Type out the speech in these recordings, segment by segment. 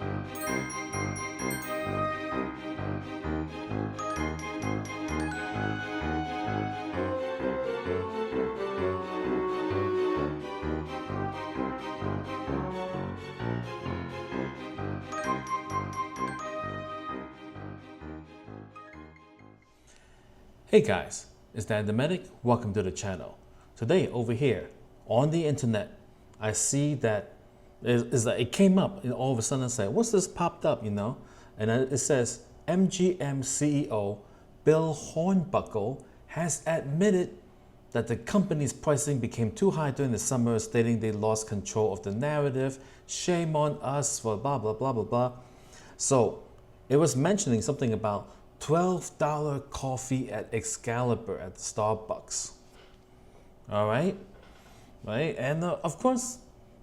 Hey guys, it's Dan the Medic. Welcome to the channel. Today over here on the internet, I see that it came up and all of a sudden I say, what's this popped up, you know? And it says MGM CEO Bill Hornbuckle has admitted that the company's pricing became too high during the summer, stating they lost control of the narrative. Shame on us for blah, blah, blah, blah, blah. So it was mentioning something about $12 coffee at Excalibur at Starbucks. All right? Right? And of course,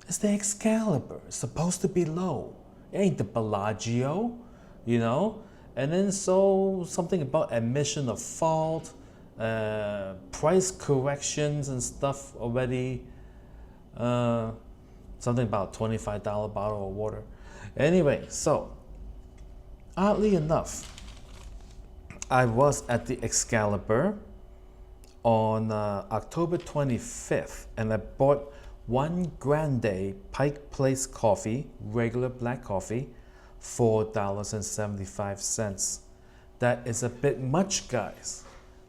it's the Excalibur. It's supposed to be low. It ain't the Bellagio, you know? And then so something about admission of fault, price corrections and stuff already. Something about $25 bottle of water. Anyway, so oddly enough, I was at the Excalibur on October 25th, and I bought one Grande Pike Place coffee, regular black coffee, $4.75. That is a bit much, guys.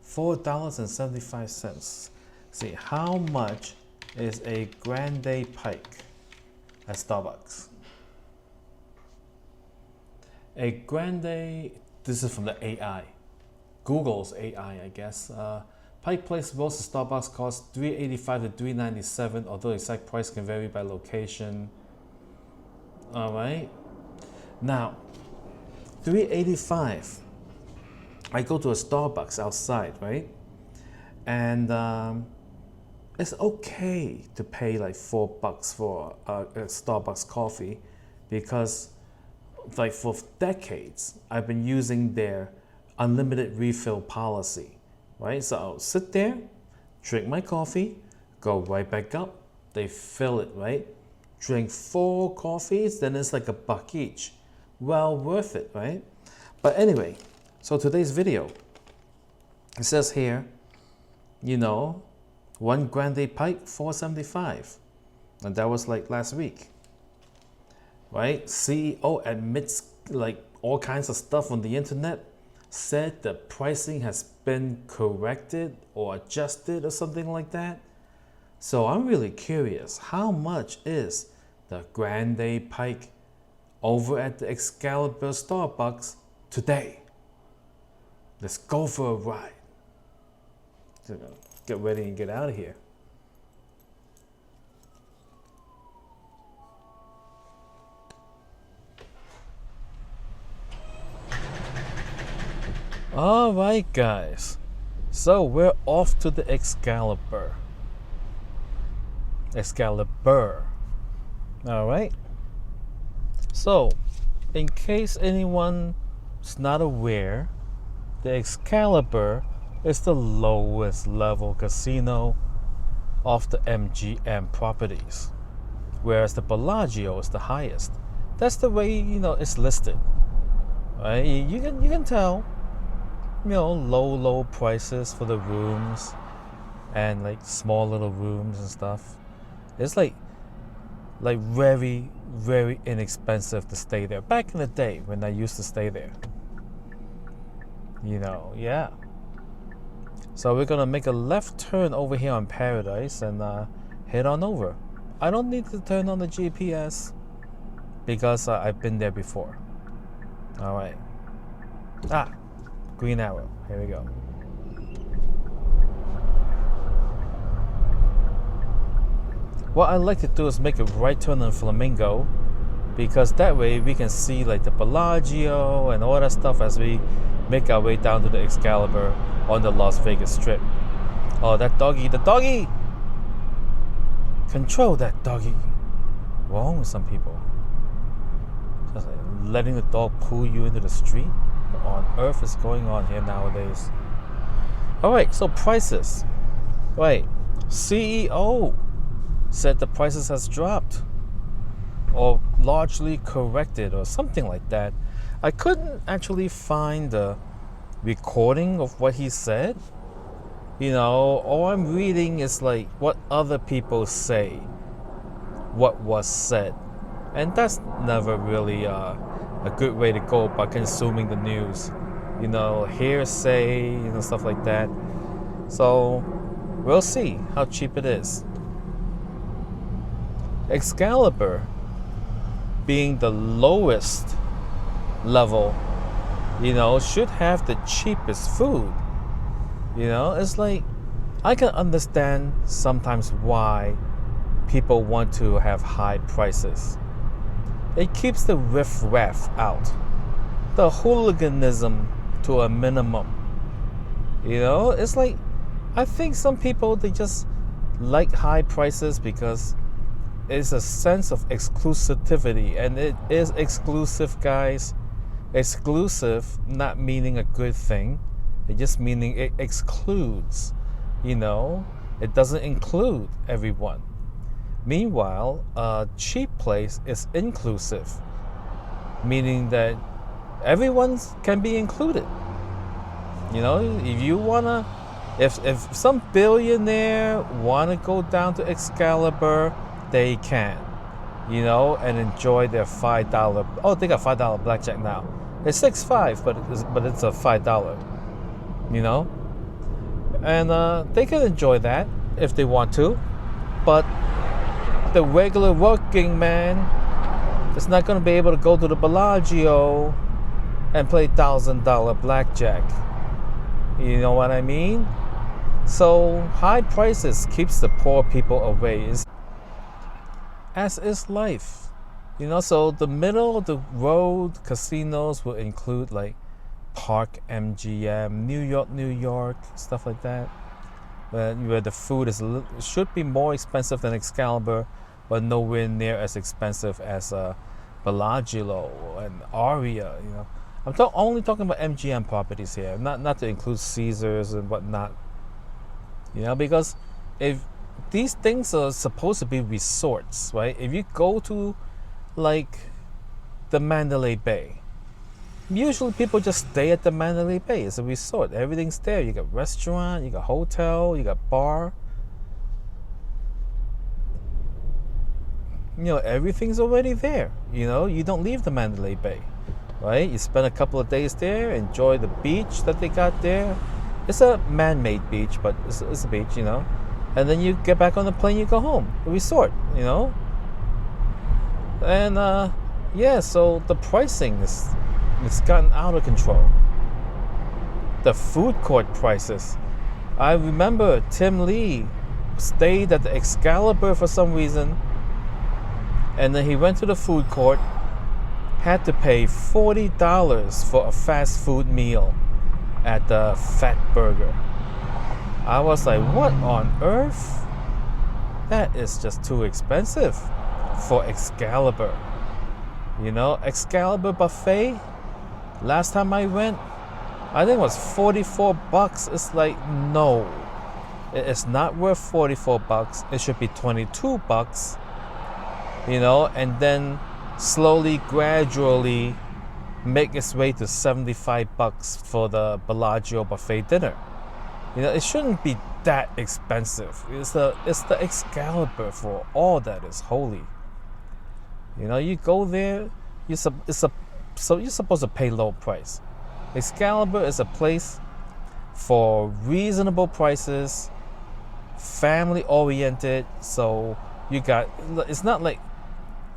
$4.75. See, how much is a Grande Pike at Starbucks? A Grande, this is from the AI. Google's AI, I guess. Pike Place roast at Starbucks costs $3.85 to $3.97, although the exact price can vary by location. All right. Now, $3.85. I go to a Starbucks outside, right? And it's okay to pay like $4 for a Starbucks coffee, because like for decades I've been using their unlimited refill policy, right? So I'll sit there, drink my coffee, go right back up, they fill it, right? Drink 4 coffees, then it's like $1 each. Well worth it, right? But anyway, so today's video, it says here, you know, one Grande Pike, $4.75. And that was like last week, right? CEO admits like all kinds of stuff on the internet, said the pricing has been corrected or adjusted or something like that. So I'm really curious, how much is the Grande Pike over at the Excalibur Starbucks today? Let's go for a ride. Get ready and get out of here. All right, guys. So we're off to the Excalibur. All right. So, in case anyone's not aware, the Excalibur is the lowest level casino of the MGM properties, whereas the Bellagio is the highest. That's the way, you know, it's listed. Right? You can tell. You know, low prices for the rooms, and like small little rooms and stuff. It's like very, very inexpensive to stay there. Back in the day when I used to stay there, you know, yeah. So we're gonna make a left turn over here on Paradise and head on over. I don't need to turn on the GPS because I've been there before. All right. Green arrow. Here we go. What I like to do is make a right turn on Flamingo, because that way we can see like the Bellagio and all that stuff as we make our way down to the Excalibur on the Las Vegas Strip. Oh, that doggy, the doggy! Control that doggy. Wrong with some people. Just like letting the dog pull you into the street. What on earth is going on here nowadays? Alright, so prices. Wait, CEO said the prices has dropped. Or largely corrected or something like that. I couldn't actually find the recording of what he said. All I'm reading is like what other people say, what was said. And that's never really a good way to go by consuming the news. Hearsay, stuff like that. So we'll see how cheap it is. Excalibur, being the lowest level, should have the cheapest food. It's like, I can understand sometimes why people want to have high prices. It keeps the riff-raff out, the hooliganism to a minimum. It's like, I think some people, they just like high prices because it's a sense of exclusivity, and it is exclusive, guys. Exclusive not meaning a good thing. It just meaning it excludes, it doesn't include everyone. Meanwhile, a cheap place is inclusive, meaning that everyone can be included. If you wanna, if some billionaire wanna go down to Excalibur, they can, and enjoy their $5. Oh, they got $5 blackjack now. It's $6.5, but it's a $5. And they can enjoy that if they want to, but the regular working man is not going to be able to go to the Bellagio and play $1,000 blackjack. You know what I mean? So high prices keeps the poor people away, as is life. So the middle of the road casinos will include like Park MGM, New York, stuff like that, where the food should be more expensive than Excalibur, but nowhere near as expensive as Bellagio and Aria. I'm only talking about MGM properties here, not to include Caesars and whatnot. Because if these things are supposed to be resorts, right? If you go to like the Mandalay Bay, usually people just stay at the Mandalay Bay. It's a resort. Everything's there. You got restaurant, you got hotel, you got bar. Everything's already there. You don't leave the Mandalay Bay, right? You spend a couple of days there, enjoy the beach that they got there. It's a man-made beach, but it's a beach, And then you get back on the plane, you go home. The resort, And so the pricing it's gotten out of control. The food court prices. I remember Tim Lee stayed at the Excalibur for some reason, and then he went to the food court, had to pay $40 for a fast food meal at the Fat Burger. I was like, what on earth? That is just too expensive for Excalibur. Excalibur buffet, last time I went, I think it was $44. It's like, no, it's not worth $44. It should be $22, and then slowly, gradually make its way to $75 for the Bellagio buffet dinner. It shouldn't be that expensive. It's the Excalibur for all that is holy. You go there, so you're supposed to pay low price. Excalibur is a place for reasonable prices, family oriented. So it's not like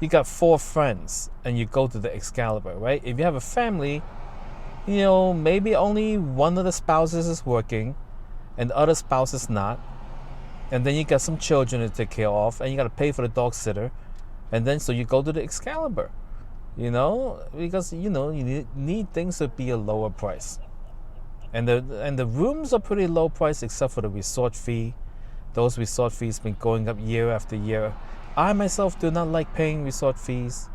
you got 4 friends and you go to the Excalibur, right? If you have a family, maybe only one of the spouses is working and the other spouse is not. And then you got some children to take care of, and you got to pay for the dog sitter. And then so you go to the Excalibur, because you need things to be a lower price. And the rooms are pretty low price except for the resort fee. Those resort fees been going up year after year. I myself do not like paying resort fees,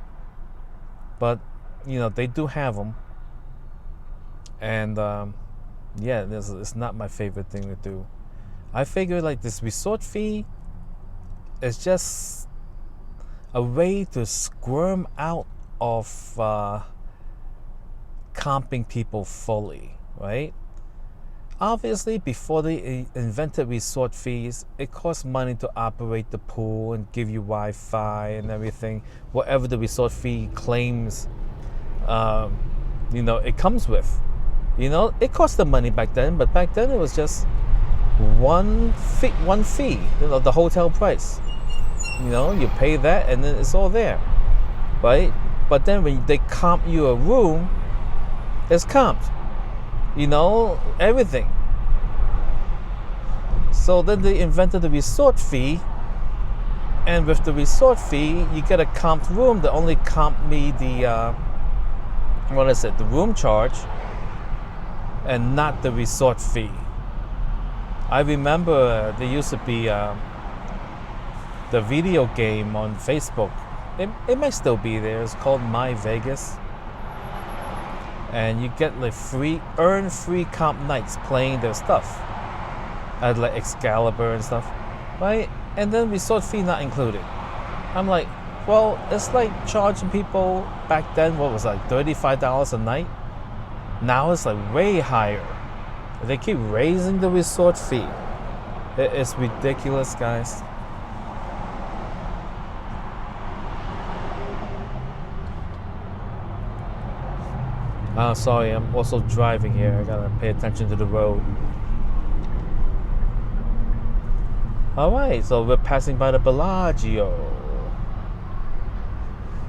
but they do have them. And it's not my favorite thing to do. I figure like this resort fee is just a way to squirm out of comping people fully, right? Obviously, before they invented resort fees, it cost money to operate the pool and give you Wi-Fi and everything, whatever the resort fee claims, it comes with. It cost the money back then, but back then it was just one fee, the hotel price. You pay that and then it's all there, right? But then when they comp you a room, it's comped. Everything. So then they invented the resort fee, and with the resort fee, you get a comped room that only comp me the the room charge, and not the resort fee. I remember there used to be the video game on Facebook. It might still be there. It's called My Vegas. And you get like free comp nights playing their stuff at like Excalibur and stuff, right? And then resort fee not included. I'm like, well, it's like charging people back then, what was like $35 a night? Now it's like way higher. They keep raising the resort fee. It's ridiculous, guys. Oh, sorry, I'm also driving here. I gotta pay attention to the road. Alright, so we're passing by the Bellagio.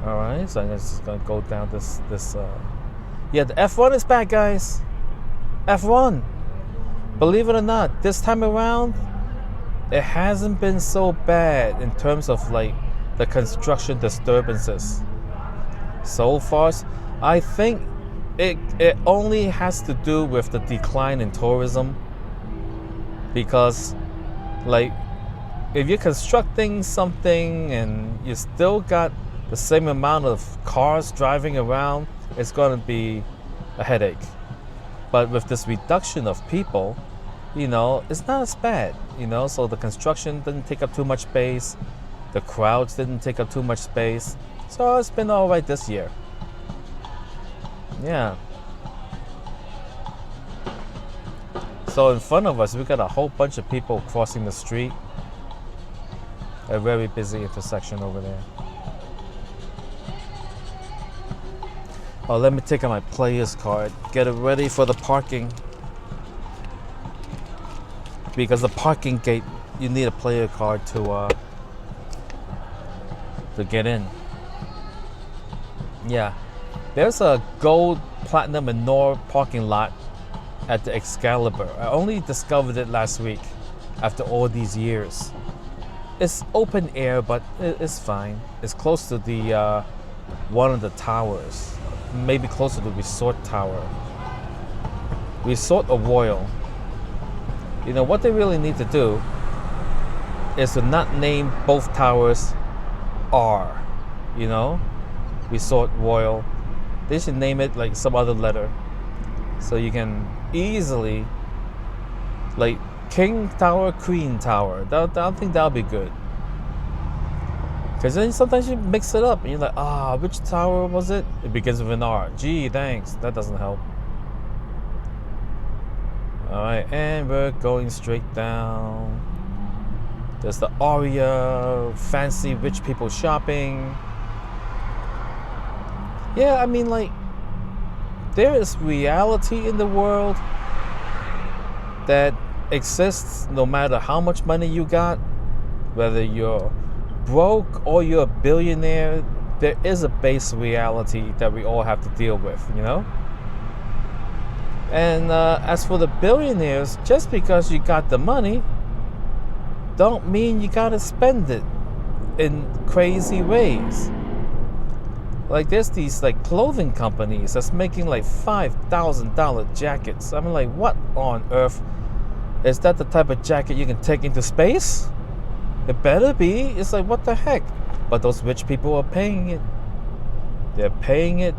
Alright, so I'm just gonna go down this yeah, the F1 is back, guys. F1. Believe it or not, this time around, it hasn't been so bad in terms of like the construction disturbances. So far, I think it only has to do with the decline in tourism, because like if you're constructing something and you still got the same amount of cars driving around, it's going to be a headache. But with this reduction of people, it's not as bad, so the construction didn't take up too much space, the crowds didn't take up too much space, so it's been all right this year. Yeah. So in front of us, we got a whole bunch of people crossing the street. A very busy intersection over there. Oh, let me take out my player's card. Get it ready for the parking. Because the parking gate, you need a player card to get in. Yeah. There's a gold, platinum, and Nord parking lot at the Excalibur. I only discovered it last week after all these years. It's open air, but it's fine. It's close to the one of the towers. Maybe close to the resort tower. Resort or Royal. What they really need to do is to not name both towers R. Resort, Royal. They should name it like some other letter, so you can easily, like King Tower, Queen Tower. I think that'll be good. Because then sometimes you mix it up and you're like, which tower was it? It begins with an R. Gee, thanks. That doesn't help. Alright, and we're going straight down. There's the Aria, fancy rich people shopping. Yeah, I mean, like, there is reality in the world that exists no matter how much money you got. Whether you're broke or you're a billionaire, there is a base reality that we all have to deal with, And as for the billionaires, just because you got the money, don't mean you gotta spend it in crazy ways. Like there's these like clothing companies that's making like $5,000 jackets. I'm like, what on earth? Is that the type of jacket you can take into space? It better be. It's like, what the heck? But those rich people are paying it. They're paying it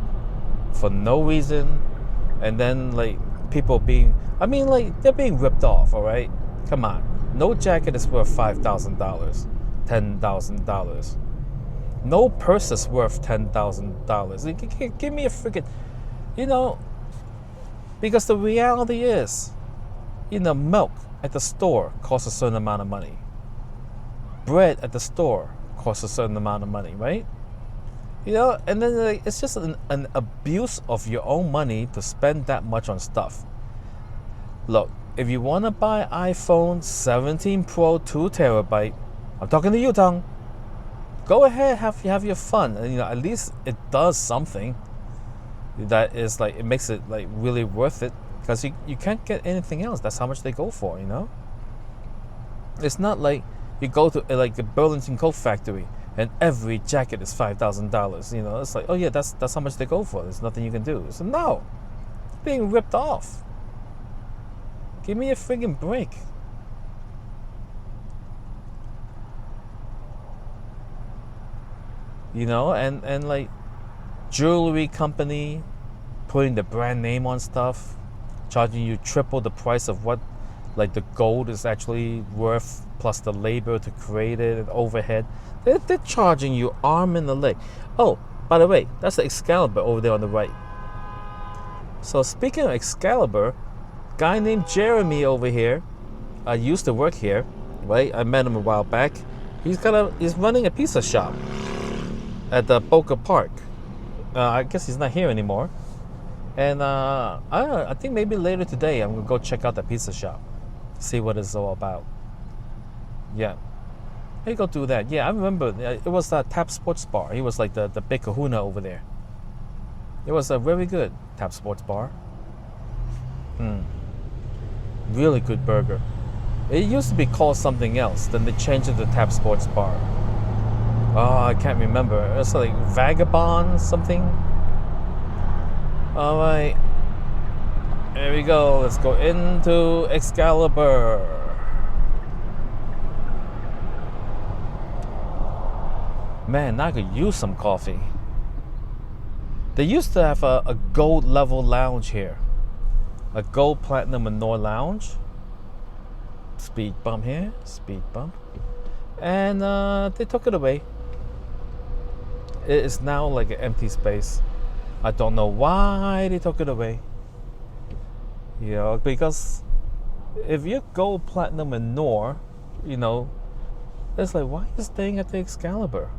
for no reason. And then like people they're being ripped off, all right? Come on. No jacket is worth $5,000, $10,000. No purse is worth $10,000. Give me a freaking, you know, because the reality is, milk at the store costs a certain amount of money. Bread at the store costs a certain amount of money, right? And then it's just an abuse of your own money to spend that much on stuff. Look, if you want to buy iPhone 17 Pro 2 terabyte, I'm talking to you, Tong. Go ahead, have your fun. And, at least it does something that is it makes it really worth it, because you can't get anything else. That's how much they go for, It's not like you go to the Burlington Coat Factory and every jacket is $5,000. It's like, oh yeah, that's how much they go for. There's nothing you can do. So no, it's being ripped off. Give me a friggin' break. And jewelry company putting the brand name on stuff, charging you triple the price of what the gold is actually worth, plus the labor to create it and overhead. They're charging you arm and a leg. Oh, by the way, that's the Excalibur over there on the right. So speaking of Excalibur, guy named Jeremy over here, I used to work here, right? I met him a while back. He's running a pizza shop at the Boca Park. I guess he's not here anymore. And I think maybe later today I'm gonna go check out the pizza shop, see what it's all about. Yeah, hey, go do that. Yeah, I remember it was that Tap Sports Bar. He was the big kahuna over there. It was a very good Tap Sports Bar. Really good burger. It used to be called something else, then they changed it to Tap Sports Bar. Oh, I can't remember. It's like Vagabond something. All right, there we go. Let's go into Excalibur. Man, I could use some coffee. They used to have a gold level lounge here. A gold, platinum, and Nor lounge. Speed bump here, speed bump. And they took it away. It is now like an empty space. I don't know why they took it away. Because if you gold, platinum, and Nor, it's like, why are you staying at the Excalibur?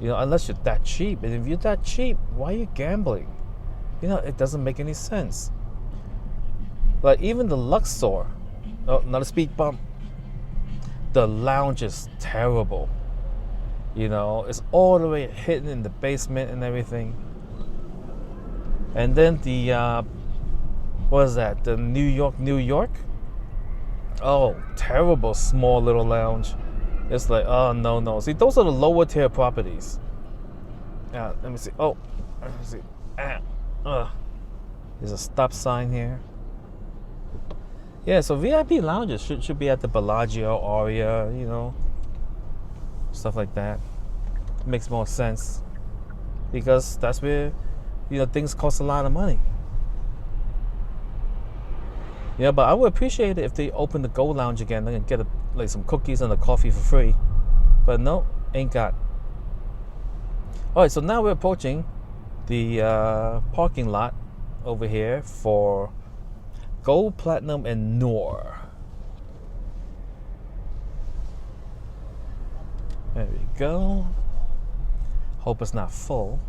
Unless you're that cheap. And if you're that cheap, why are you gambling? It doesn't make any sense. Like even the Luxor, oh, not a speed bump. The lounge is terrible. It's all the way hidden in the basement and everything. And then the, what is that? The New York? Oh, terrible small little lounge. It's like, oh, no. See, those are the lower tier properties. Let me see. Oh, let me see. There's a stop sign here. Yeah, so VIP lounges should be at the Bellagio, Aria, stuff like that. It makes more sense because that's where, things cost a lot of money. Yeah, but I would appreciate it if they open the Gold Lounge again and get some cookies and a coffee for free. But no, ain't got. All right, so now we're approaching the parking lot over here for Gold, Platinum, and Nor. There we go. Hope it's not full.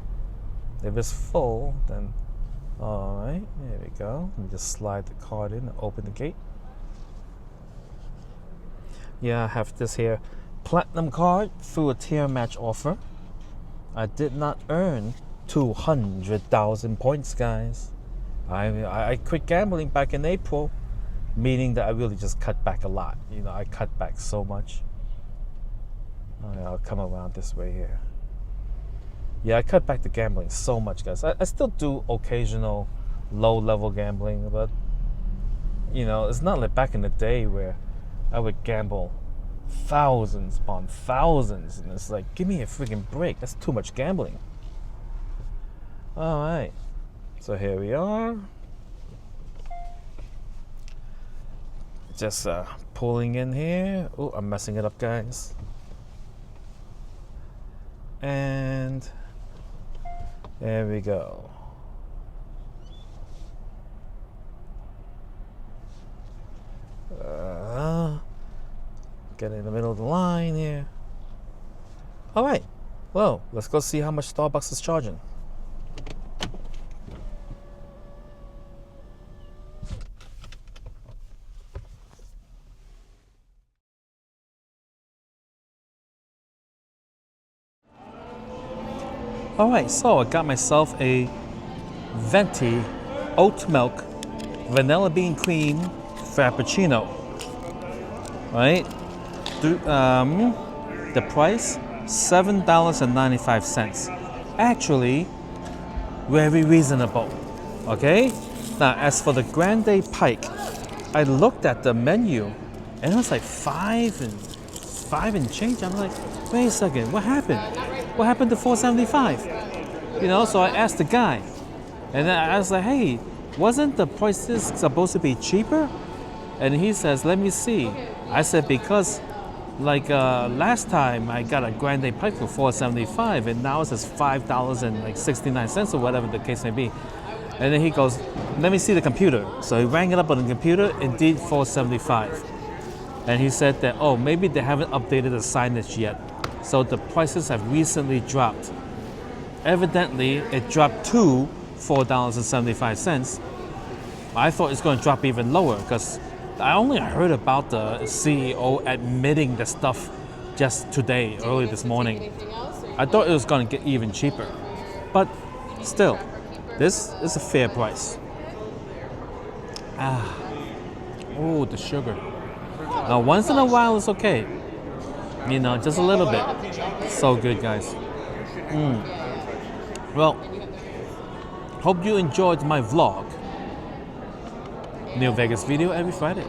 If it's full, then all right, there we go. Let me just slide the card in and open the gate. Yeah, I have this here Platinum card through a tier match offer. I did not earn 200,000 points, guys. I quit gambling back in April, meaning that I really just cut back a lot. I cut back so much. I'll come around this way here. Yeah, I cut back the gambling so much, guys. I still do occasional low-level gambling, but, it's not like back in the day where I would gamble thousands upon thousands, and it's like, give me a freaking break. That's too much gambling. All right. So here we are. Just pulling in here. Oh, I'm messing it up, guys. And there we go. Get in the middle of the line here. All right, well, let's go see how much Starbucks is charging. All right, so I got myself a venti oat milk vanilla bean cream frappuccino. Right? The price $7.95. Actually, very reasonable. Okay? Now, as for the Grande Pike, I looked at the menu and it was like five and change. I'm like, wait a second, what happened? What happened to $4.75? You know, so I asked the guy, and then I was like, hey, wasn't the prices supposed to be cheaper? And he says, let me see. I said, because like last time I got a Grande Pike for $4.75 and now it says $5.69 or whatever the case may be. And then he goes, let me see the computer. So he rang it up on the computer, indeed $4.75. And he said that, oh, maybe they haven't updated the signage yet. So the prices have recently dropped. Evidently, it dropped to $4.75. I thought it's going to drop even lower because I only heard about the CEO admitting the stuff just today, early this morning. I thought it was going to get even cheaper. But still, this is a fair price. Oh, the sugar. Now, once in a while, it's okay. You know, just a little bit. So good, guys. Well, hope you enjoyed my vlog. New Vegas video every Friday.